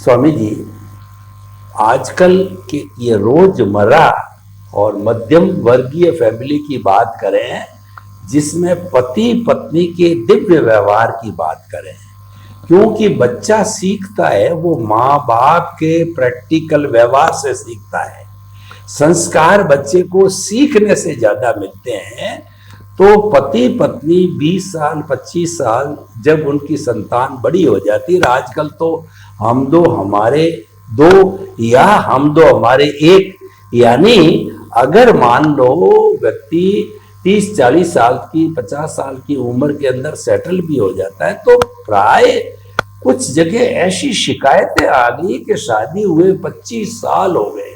स्वामी जी, आजकल के ये रोजमर्रा और मध्यम वर्गीय फैमिली की बात करें, जिसमें पति पत्नी के दिव्य व्यवहार की बात करें, क्योंकि बच्चा सीखता है वो माँ बाप के प्रैक्टिकल व्यवहार से सीखता है। संस्कार बच्चे को सीखने से ज्यादा मिलते हैं। तो पति पत्नी 20 साल 25 साल जब उनकी संतान बड़ी हो जाती है, आजकल तो हम दो हमारे दो या हम दो हमारे एक, यानी अगर मान लो व्यक्ति 30-40 साल की 50 साल की उम्र के अंदर सेटल भी हो जाता है, तो प्राय कुछ जगह ऐसी शिकायतें आ गई कि शादी हुए 25 साल हो गए,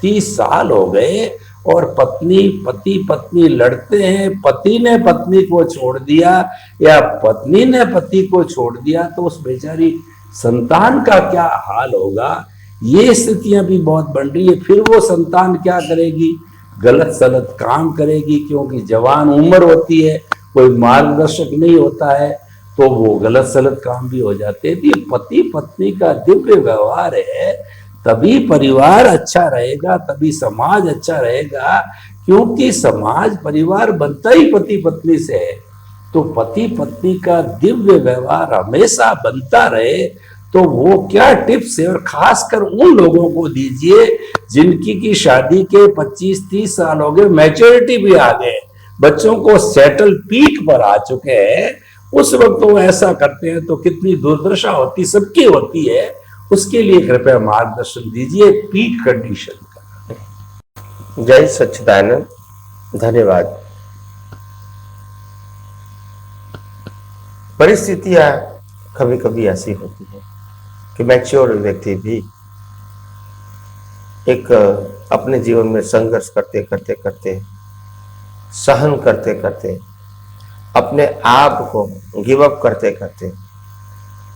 30 साल हो गए और पति पत्नी लड़ते हैं, पति ने पत्नी को छोड़ दिया या पत्नी ने पति को छोड़ दिया, तो उस बेचारी संतान का क्या हाल होगा। ये स्थितियां भी बहुत बन रही है। फिर वो संतान क्या करेगी, गलत सलत काम करेगी, क्योंकि जवान उम्र होती है, कोई मार्गदर्शक नहीं होता है, तो वो गलत सलत काम भी हो जाते हैं। ये पति पत्नी का दिव्य व्यवहार है, तभी परिवार अच्छा रहेगा, तभी समाज अच्छा रहेगा, क्योंकि समाज परिवार बनता ही पति पत्नी से है। तो पति पत्नी का दिव्य व्यवहार हमेशा बनता रहे, तो वो क्या टिप्स है, और खासकर उन लोगों को दीजिए जिनकी की शादी के 25-30 साल हो गए, मैच्योरिटी भी आ गए, बच्चों को सेटल पीक पर आ चुके हैं, उस वक्त वो ऐसा करते हैं तो कितनी दुर्दशा होती, सबकी होती है। उसके लिए कृपया मार्गदर्शन दीजिए पीक कंडीशन का। जय सच्चिदानंद। धन्यवाद। परिस्थितियां कभी कभी ऐसी होती है कि मैच्योर व्यक्ति भी एक अपने जीवन में संघर्ष करते करते करते, सहन करते करते, अपने आप को गिव अप करते करते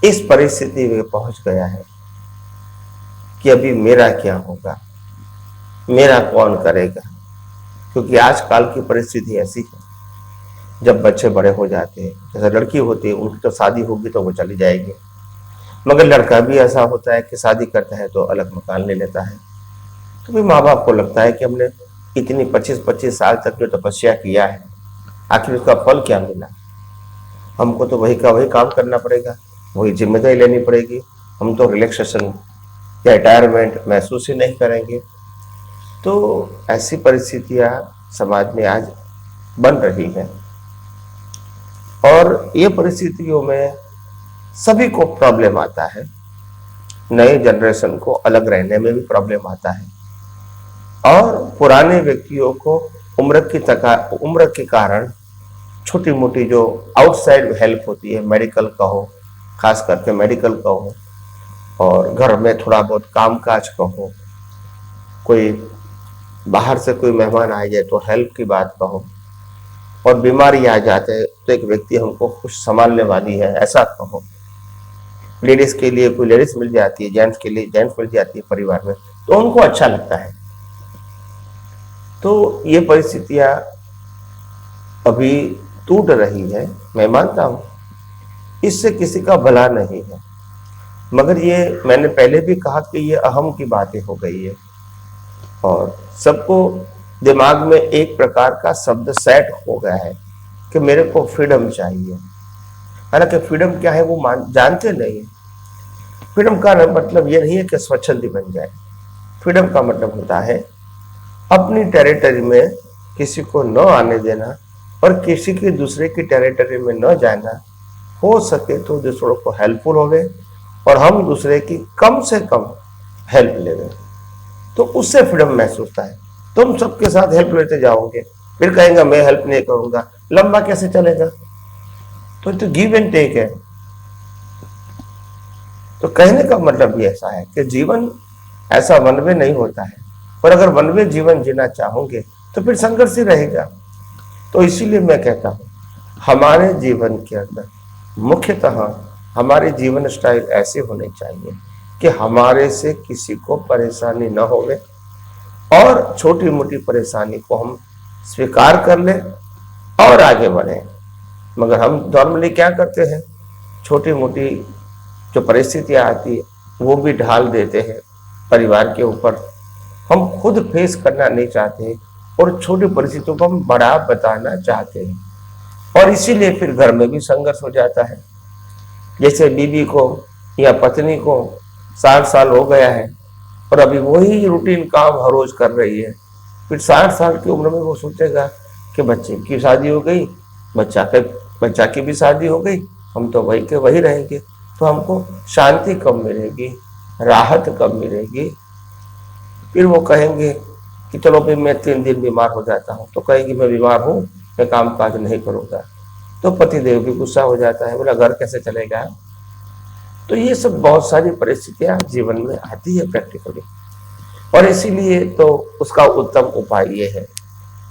इस परिस्थिति में पहुंच गया है कि अभी मेरा क्या होगा, मेरा कौन करेगा। क्योंकि आजकल की परिस्थिति ऐसी है, जब बच्चे बड़े हो जाते हैं, जैसे लड़की होती है उनकी तो शादी होगी तो वो चली जाएगी, मगर लड़का भी ऐसा होता है कि शादी करता है तो अलग मकान ले लेता है। तो भी माँ बाप को लगता है कि हमने इतनी 25-25 साल तक जो तपस्या किया है, आखिर उसका फल क्या मिला। हमको तो वही का वही काम करना पड़ेगा, वही जिम्मेदारी लेनी पड़ेगी, हम तो रिलैक्सेशन या रिटायरमेंट महसूस ही नहीं करेंगे। तो ऐसी परिस्थितियां समाज में आज बन रही है, और ये परिस्थितियों में सभी को प्रॉब्लम आता है। नए जनरेशन को अलग रहने में भी प्रॉब्लम आता है, और पुराने व्यक्तियों को उम्र के कारण छोटी मोटी जो आउटसाइड हेल्प होती है, मेडिकल का हो, खास करके मेडिकल का हो, और घर में थोड़ा बहुत काम काज का हो, कोई बाहर से कोई मेहमान आ जाए तो हेल्प की बात का हो, और बीमारी आ जाते हैं तो एक व्यक्ति हमको कुछ संभालने वाली है ऐसा कहो। लेडीज के लिए कोई लेडीज मिल जाती है, जेंट्स के लिए जेंट्स मिल जाती है परिवार में, तो उनको अच्छा लगता है। तो ये परिस्थितियां अभी टूट रही है, मैं मानता हूं इससे किसी का भला नहीं है, मगर ये मैंने पहले भी कहा कि ये अहम की बातें हो गई है, और सबको दिमाग में एक प्रकार का शब्द सेट हो गया है कि मेरे को फ्रीडम चाहिए। हालांकि फ्रीडम क्या है वो जानते नहीं है। फ्रीडम का मतलब ये नहीं है कि स्वच्छंदी बन जाए। फ्रीडम का मतलब होता है अपनी टेरिटरी में किसी को न आने देना, और किसी की दूसरे की टेरिटरी में न जाना। हो सके तो दूसरों को हेल्पफुल होवे, और हम दूसरे की कम से कम हेल्प लेवे, तो उससे फ्रीडम महसूस होता है। तुम सबके साथ हेल्प लेते जाओगे, फिर कहेंगे मैं हेल्प नहीं करूंगा, लंबा कैसे चलेगा। तो गिव एंड टेक है। तो कहने का मतलब भी ऐसा है कि जीवन ऐसा वन वे नहीं होता है, पर अगर वन वे जीवन जीना चाहोगे तो फिर संघर्ष ही रहेगा। तो इसीलिए मैं कहता हूं हमारे जीवन के अंदर मुख्यतः हमारे जीवन स्टाइल ऐसे होने चाहिए कि हमारे से किसी को परेशानी न होवे, और छोटी मोटी परेशानी को हम स्वीकार कर लें और आगे बढ़ें। मगर हम नॉर्मली क्या करते हैं, छोटी मोटी जो परिस्थितियां आती है वो भी ढाल देते हैं परिवार के ऊपर। हम खुद फेस करना नहीं चाहते और छोटी परिस्थितियों को हम बड़ा बताना चाहते हैं और इसीलिए फिर घर में भी संघर्ष हो जाता है। जैसे बीवी को या पत्नी को 60 साल हो गया है और अभी वही रूटीन काम हर रोज कर रही है, फिर 60 साल की उम्र में वो सोचेगा कि बच्चे की शादी हो गई, बच्चा की भी शादी हो गई, हम तो वही के वही रहेंगे, तो हमको शांति कब मिलेगी, राहत कब मिलेगी। फिर वो कहेंगे कि चलो भाई मैं 3 दिन बीमार हो जाता हूँ, तो कहेंगी मैं बीमार हूँ, मैं काम काज नहीं करूँगा, तो पतिदेव भी गुस्सा हो जाता है, बोला घर कैसे चलेगा। तो ये सब बहुत सारी परिस्थितियां जीवन में आती है प्रैक्टिकली, और इसीलिए तो उसका उत्तम उपाय ये है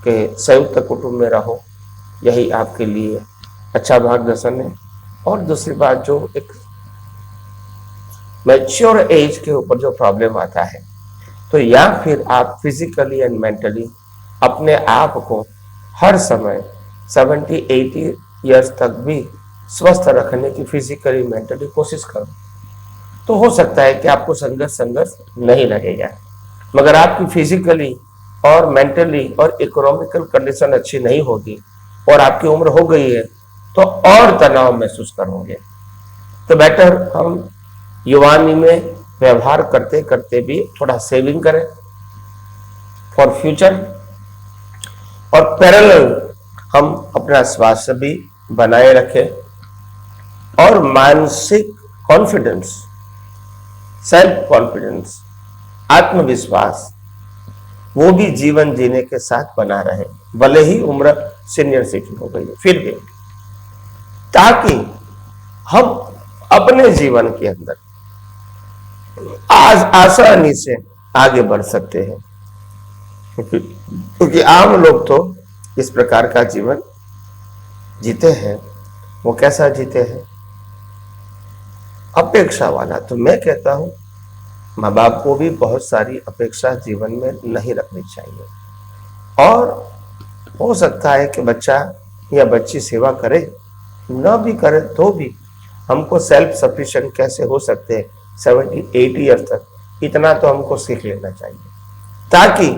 कि संयुक्त कुटुंब में रहो, यही आपके लिए अच्छा मार्गदर्शन है। और दूसरी बात, जो एक मैच्योर एज के ऊपर जो प्रॉब्लम आता है, तो या फिर आप फिजिकली एंड मेंटली अपने आप को हर समय 70-80 इयर्स तक भी स्वस्थ रखने की फिजिकली मेंटली कोशिश करो, तो हो सकता है कि आपको संघर्ष नहीं लगेगा। मगर आपकी फिजिकली और मेंटली और इकोनॉमिकल कंडीशन अच्छी नहीं होगी और आपकी उम्र हो गई है, तो और तनाव महसूस करोगे। तो बेटर हम युवानी में व्यवहार करते करते भी थोड़ा सेविंग करें फॉर फ्यूचर, और पैरेलल हम अपना स्वास्थ्य भी बनाए रखें और मानसिक कॉन्फिडेंस, सेल्फ कॉन्फिडेंस, आत्मविश्वास वो भी जीवन जीने के साथ बना रहे, भले ही उम्र सीनियर सिटीजन हो गई है फिर भी, ताकि हम अपने जीवन के अंदर आज आसानी से आगे बढ़ सकते हैं। क्योंकि आम लोग तो इस प्रकार का जीवन जीते हैं। वो कैसा जीते हैं? अपेक्षा वाला। तो मैं कहता हूं माँ बाप को भी बहुत सारी अपेक्षा जीवन में नहीं रखनी चाहिए, और हो सकता है कि बच्चा या बच्ची सेवा करे, न भी करे तो भी हमको सेल्फ सफिशिएंट कैसे हो सकते हैं 70-80 ईयर तक, इतना तो हमको सीख लेना चाहिए, ताकि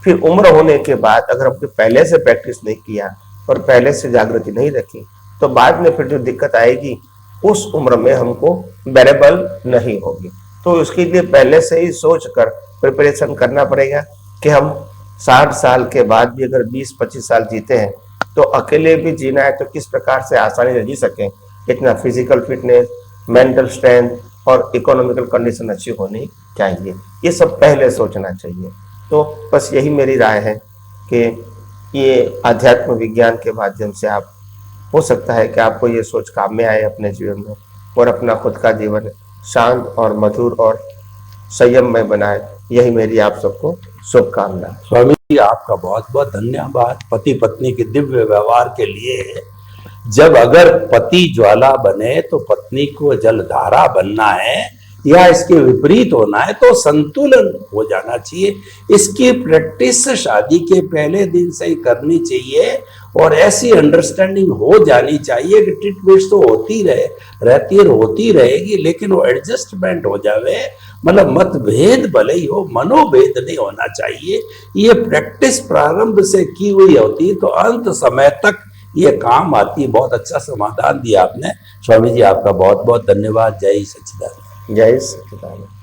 फिर उम्र होने के बाद अगर हमने पहले से प्रैक्टिस नहीं किया और पहले से जागृति नहीं रखी, तो बाद में फिर जो दिक्कत आएगी उस उम्र में हमको बेरेबल नहीं होगी। तो उसके लिए पहले से ही सोच कर प्रिपरेशन करना पड़ेगा कि हम 60 साल के बाद भी अगर 20-25 साल जीते हैं, तो अकेले भी जीना है तो किस प्रकार से आसानी से जी सकें, इतना फिजिकल फिटनेस, मेंटल स्ट्रेंथ और इकोनॉमिकल कंडीशन अच्छी होनी चाहिए। ये सब पहले सोचना चाहिए। तो बस यही मेरी राय है कि ये आध्यात्म विज्ञान के माध्यम से आप, हो सकता है कि आपको ये सोच काम में आए अपने जीवन में, और अपना खुद का जीवन शांत और मधुर और संयममय बनाए। यही मेरी आप सबको शुभकामना। स्वामी जी, आपका बहुत बहुत धन्यवाद पति पत्नी के दिव्य व्यवहार के लिए। जब अगर पति ज्वाला बने तो पत्नी को जलधारा बनना है, या इसके विपरीत होना है तो संतुलन हो जाना चाहिए। इसकी प्रैक्टिस शादी के पहले दिन से ही करनी चाहिए, और ऐसी अंडरस्टैंडिंग हो जानी चाहिए कि ट्रीटमेंट तो होती रहती है, होती रहेगी, लेकिन वो एडजस्टमेंट हो जावे। मतलब मतभेद भले ही हो, मनोभेद नहीं होना चाहिए। ये प्रैक्टिस प्रारंभ से की हुई होती है तो अंत समय तक ये काम आती है। बहुत अच्छा समाधान दिया आपने स्वामी जी, आपका बहुत बहुत धन्यवाद। जय सच्चिदानंद। जय सच्चिदानंद।